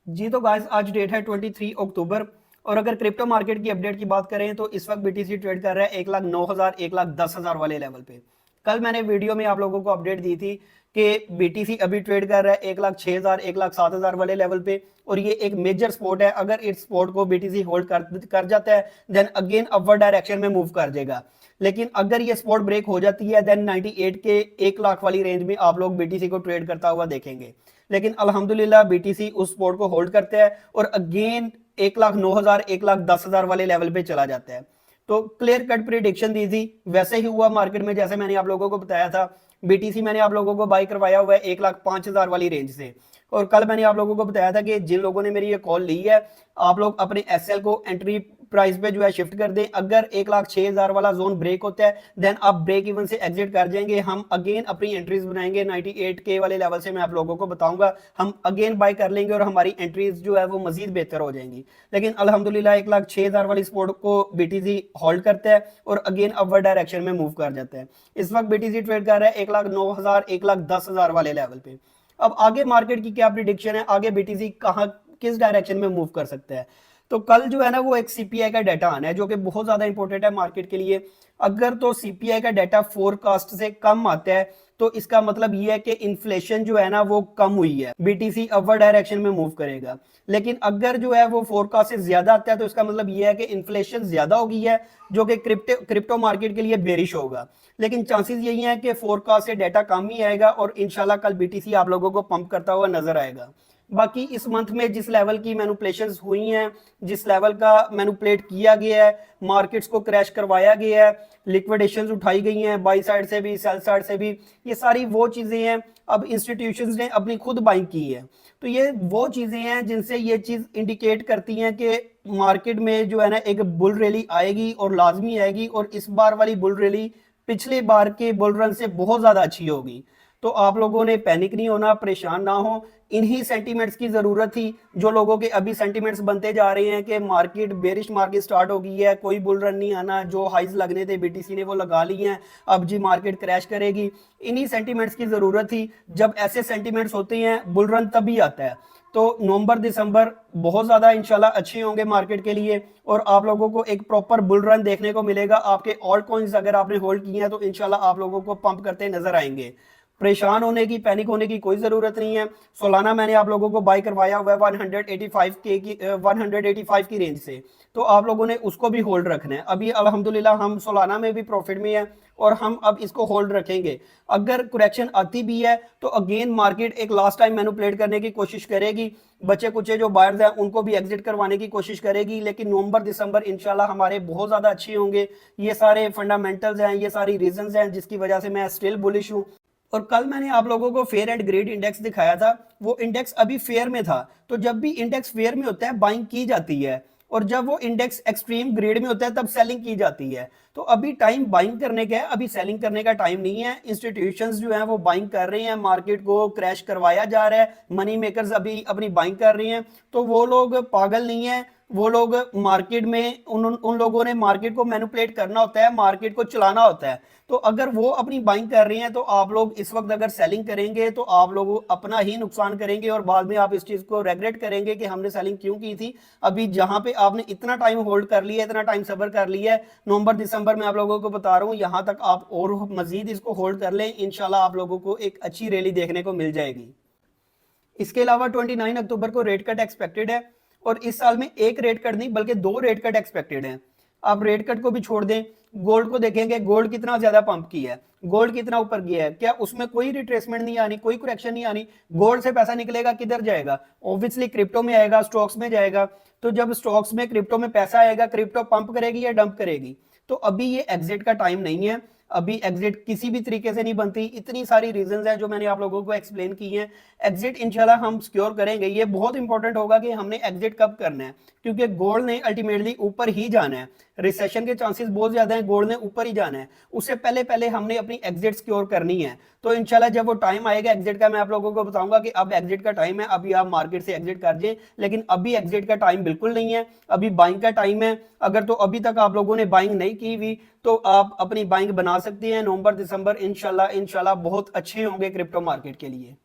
जी तो गाइस आज डेट है 23 अक्टूबर। और अगर क्रिप्टो मार्केट की अपडेट की बात करें तो इस वक्त बीटीसी ट्रेड कर रहा है 1,09,000 1,10,000 वाले लेवल पे। कल मैंने वीडियो में आप लोगों को अपडेट दी थी कि बीटीसी अभी ट्रेड कर रहा है 1,06,000 1,07,000 वाले लेवल पे। और ये एक मेजर सपोर्ट है, अगर इस सपोर्ट को बीटीसी होल्ड कर जाता है देन अगेन अपवर्ड डायरेक्शन में मूव कर जाएगा। लेकिन अगर ये सपोर्ट ब्रेक हो जाती है देन 98 के 1 लाख वाली रेंज में आप लोग बीटीसी को ट्रेड करता हुआ देखेंगे। लेकिन अल्हम्दुलिल्लाह बीटीसी उस सपोर्ट को होल्ड करता है और अगेन 1,09,000 1,10,000 वाले लेवल पे चला जाता है। तो क्लियर कट प्रिडिक्शन दी थी, वैसे ही हुआ मार्केट में जैसे मैंने आप लोगों को बताया था। बीटीसी मैंने आप लोगों को बाई करवाया हुआ है 1,05,000 वाली रेंज से। और कल मैंने आप लोगों को बताया था कि जिन लोगों ने मेरी ये कॉल ली है आप लोग अपने एसएल को एंट्री प्राइस पे जो है शिफ्ट कर दें। अगर 1,06,000 वाला जोन ब्रेक होता है देन आप ब्रेक इवन से एग्जिट कर जाएंगे। हम अगेन अपनी एंट्रीज बनाएंगे 98 के वाले लेवल से, मैं आप लोगों को बताऊंगा। हम अगेन बाय कर लेंगे और हमारी एंट्रीज जो है वो मजीद बेहतर हो जाएंगी। लेकिन अल्हम्दुलिल्लाह 1,06,000 वाली सपोर्ट को बीटीसी होल्ड करता है और अगेन अपवर्ड डायरेक्शन में मूव कर जाता है। इस वक्त बीटीसी ट्रेड कर रहा है 1,09,000 1,10,000 वाले लेवल पे। अब आगे मार्केट की क्या प्रिडिक्शन है, आगे बीटीसी कहां किस डायरेक्शन में मूव कर सकता है। तो कल जो है ना वो एक सीपीआई का डाटा आना है जो कि बहुत ज्यादा इंपॉर्टेंट है मार्केट के लिए। अगर तो सीपीआई का डाटा फोरकास्ट से कम आता है तो इसका मतलब ये है कि इन्फ्लेशन जो है ना वो कम हुई है, बीटीसी अपवर्ड डायरेक्शन में मूव करेगा। लेकिन अगर जो है वो फोरकास्ट से ज्यादा आता है तो इसका मतलब ये है कि इन्फ्लेशन ज्यादा हो गई है, जो कि क्रिप्टो मार्केट के लिए बेरिश होगा। लेकिन चांसेस यही है कि फोरकास्ट से डाटा कम ही आएगा और इंशाल्लाह कल बीटीसी आप लोगों को पंप करता हुआ नजर आएगा। बाकी इस मंथ में जिस लेवल की मैनिपुलेशंस हुई हैं, जिस लेवल का मैनिपुलेट किया गया है, मार्केट्स को क्रैश करवाया गया है, लिक्विडेशंस उठाई गई हैं बाई साइड से भी सेल साइड से भी, ये सारी वो चीजें हैं। अब इंस्टीट्यूशंस ने अपनी खुद बाइंग की है। तो ये वो चीजें हैं जिनसे ये चीज इंडिकेट करती हैं कि मार्केट में जो है ना एक बुल रैली आएगी और लाजमी आएगी। और इस बार वाली बुल रैली पिछले बार के बुल रन से बहुत ज्यादा अच्छी होगी। तो आप लोगों ने पैनिक नहीं होना, परेशान ना हो। इन्हीं सेंटीमेंट्स की जरूरत थी, जो लोगों के अभी सेंटीमेंट्स बनते जा रहे हैं कि मार्केट बेरिश मार्केट स्टार्ट हो गई है, कोई बुल रन नहीं आना, जो हाइज लगने थे बीटीसी ने वो लगा लिए हैं, अब जी मार्केट क्रैश करेगी। इन्हीं सेंटीमेंट्स की जरूरत थी। जब ऐसे सेंटीमेंट्स होते हैं बुल रन तभी आता है। तो नवंबर दिसंबर बहुत ज्यादा इंशाल्लाह अच्छे होंगे मार्केट के लिए और आप लोगों को एक प्रॉपर बुल रन देखने को मिलेगा। आपके ऑल्ट कॉइन्स अगर आपने होल्ड किए हैं तो इंशाल्लाह आप लोगों को पंप करते नजर आएंगे। परेशान होने की, पैनिक होने की कोई जरूरत नहीं है। सोलाना मैंने आप लोगों को बाय करवाया हुआ है 185 के की 185 की रेंज से। तो आप लोगों ने उसको भी होल्ड रखना है। अभी अल्हम्दुलिल्लाह हम सोलाना में भी प्रॉफिट में है और हम अब इसको होल्ड रखेंगे। अगर करेक्शन आती भी है तो अगेन मार्केट एक लास्ट टाइम मैनिपुलेट करने की कोशिश करेगी। बच्चे कुचे जो बायर्स हैं उनको भी एग्जिट करवाने की कोशिश करेगी। लेकिन नवंबर दिसंबर इंशाल्लाह हमारे बहुत ज्यादा अच्छे होंगे। ये सारे फंडामेंटल्स हैं, ये सारी रीजंस हैं जिसकी वजह से मैं स्टिल बुलिश हूँ। और कल मैंने आप लोगों को फेयर एंड ग्रेड इंडेक्स दिखाया था, वो इंडेक्स अभी फेयर में था। तो जब भी इंडेक्स फेयर में होता है बाइंग की जाती है और जब वो इंडेक्स एक्सट्रीम ग्रेड में होता है तब सेलिंग की जाती है। तो अभी टाइम बाइंग करने का है, अभी सेलिंग करने का टाइम नहीं है। इंस्टीट्यूशंस जो हैं वो बाइंग कर रहे हैं, मार्केट को क्रैश करवाया जा रहा है, मनी मेकर्स अभी अपनी बाइंग कर रहे हैं। तो वो लोग पागल नहीं है, वो लोग मार्केट में उन लोगों ने मार्केट को मैनिपुलेट करना होता है, मार्केट को चलाना होता है। तो अगर वो अपनी बाइंग कर रही हैं तो आप लोग इस वक्त अगर सेलिंग करेंगे तो आप लोग अपना ही नुकसान करेंगे और बाद में आप इस चीज को रेगरेट करेंगे कि हमने सेलिंग क्यों की थी। अभी जहां पे आपने इतना टाइम होल्ड कर लिया, इतना टाइम सब्र कर लिया है, नवंबर दिसंबर में आप लोगों को बता रहा हूं यहां तक आप और मजीद इसको होल्ड कर लें, इंशाल्लाह आप लोगों को एक अच्छी रैली देखने को मिल जाएगी। इसके अलावा 29 अक्टूबर को रेट कट एक्सपेक्टेड है और इस साल में एक रेट कट नहीं बल्कि दो रेट कट एक्सपेक्टेड है। आप रेट कट को भी छोड़ दें, गोल्ड को देखेंगे, गोल्ड कितना ज्यादा पंप किया है, गोल्ड कितना ऊपर गया है, क्या उसमें कोई रिट्रेसमेंट नहीं आनी, कोई करेक्शन नहीं आनी। गोल्ड से पैसा निकलेगा किधर जाएगा, ऑब्वियसली क्रिप्टो में आएगा, स्टॉक्स में जाएगा। तो जब स्टॉक्स में क्रिप्टो में पैसा आएगा, क्रिप्टो पंप करेगी या डंप करेगी। तो अभी ये एग्जिट का टाइम नहीं है, अभी एग्जिट किसी भी तरीके से नहीं बनती। इतनी सारी रीजंस हैं जो मैंने आप लोगों को एक्सप्लेन की हैं। एग्जिट इंशाल्लाह हम सिक्योर करेंगे। ये बहुत इंपॉर्टेंट होगा कि हमने एग्जिट कब करना है, क्योंकि गोल्ड ने अल्टीमेटली ऊपर ही जाना है। रिसेशन के चांसेस बहुत ज्यादा हैं, गोल्ड ने ऊपर ही जाना है। उससे पहले पहले हमने अपनी एग्जिट सिक्योर करनी है। तो इंशाल्लाह जब वो टाइम आएगा एग्जिट का, मैं आप लोगों को बताऊंगा कि अब एग्जिट का टाइम है, अभी आप मार्केट से एग्जिट कर जाए। लेकिन अभी एग्जिट का टाइम बिल्कुल नहीं है, अभी बाइंग का टाइम है। अगर तो अभी तक आप लोगों ने बाइंग नहीं की हुई तो आप अपनी बाइंग बना सकते हैं। नवंबर दिसंबर इंशाल्लाह इंशाल्लाह बहुत अच्छे होंगे क्रिप्टो मार्केट के लिए।